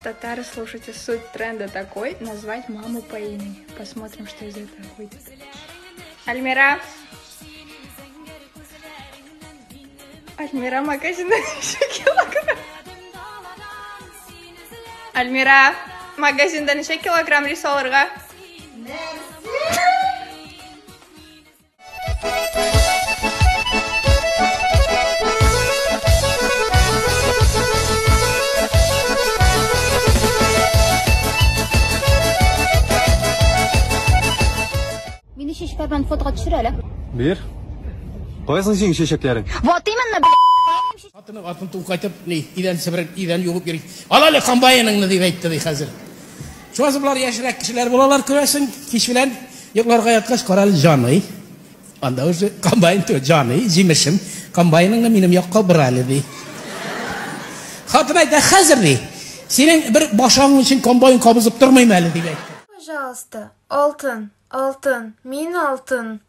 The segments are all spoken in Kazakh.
Татары, слушайте, суть тренда такой: назвать маму по имени. Посмотрим, что из этого выйдет. Альмира. Альмира магазинда неше килограмм? Альмира магазинда неше килограмм рис алырга? Meni shishlar bilan fotoga tushir ala. Ber. Qo'yasan sen sheshaklarning. Вот именно, Atını atın tuğ kaytıp ne iden seberik iden yoğup gerek. Alalı kambayanın diye aytdı di hazır. Şu azılar yaşırak kişiler bulalar köresin kiş bilen yoklar gayatkaş karal canı. Anda özü kambayan to canı jimişim. Kambayanın da benim yakka biralı di. Hatırlaydı hazır di. Senin bir başağın için kambayan kabızıp durmaymalı di. Пожалуйста, алтын, алтын, мин алтын.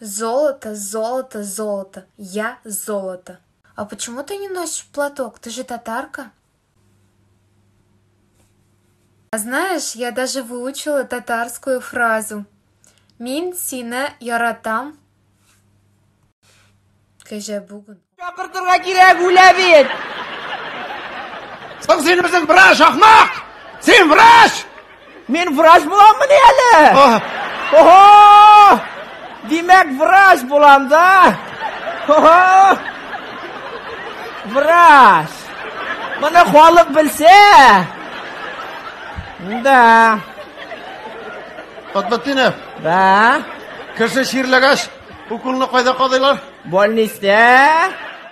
Золото, золото, золото. Я золото. А почему ты не носишь платок? Ты же татарка. А знаешь, я даже выучила татарскую фразу. Мин сине яратам. Кеже бугун. Шақыртырға керек уйлап ет. Sen misin vraş ahmak? Sen vraş! Мен врач боламын әлі. Охо! Демек врач болам да. Охо! Врач. Мұны халық білсе. Да. Fatbattinov, Да. kirsa shirlagash, ukulni qayda qadaylar? Больницте.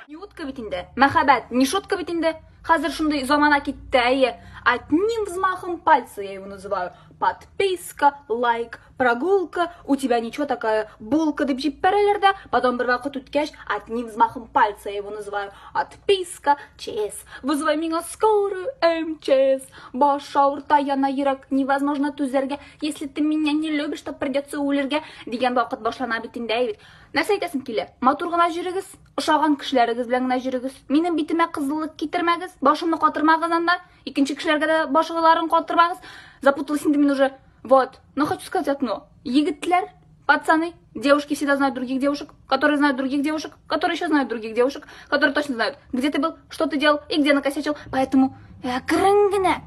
Не утка бит инде, махаббат, не шутка бит инде. Хазыр шундай замана китте, әйе. Одним взмахом пальца я его называю. Подписка, лайк, прогулка. У тебя ничего такая булка деп жип берелер, потом бір вакыт үткәч, одним взмахом пальца я его называю. Отписка, ЧС. Вызывай меня скорую, МЧС. Баш авырта на йөрәк, невозможно түзәргә. Если ты меня не любишь, то придется үләргә. Дигән вакыт башлана бит инде, әйбит. Нәрсә әйтәсең килә? Матур гына җирегез, ошаган кешеләрегез белән генә җирегез. Минем битемә кызыллык китермәгез, башымны катырмагыз анда. Икенче кешеләргә дә башыгыларын катырмагыз. Запуталась инде мин уже. Вот. Но хочу сказать одно. Егетләр, пацаны, девушки всегда знают других девушек, которые знают других девушек, которые еще знают других девушек, которые точно знают, где ты был, что ты делал и где накосячил. Поэтому акрын генә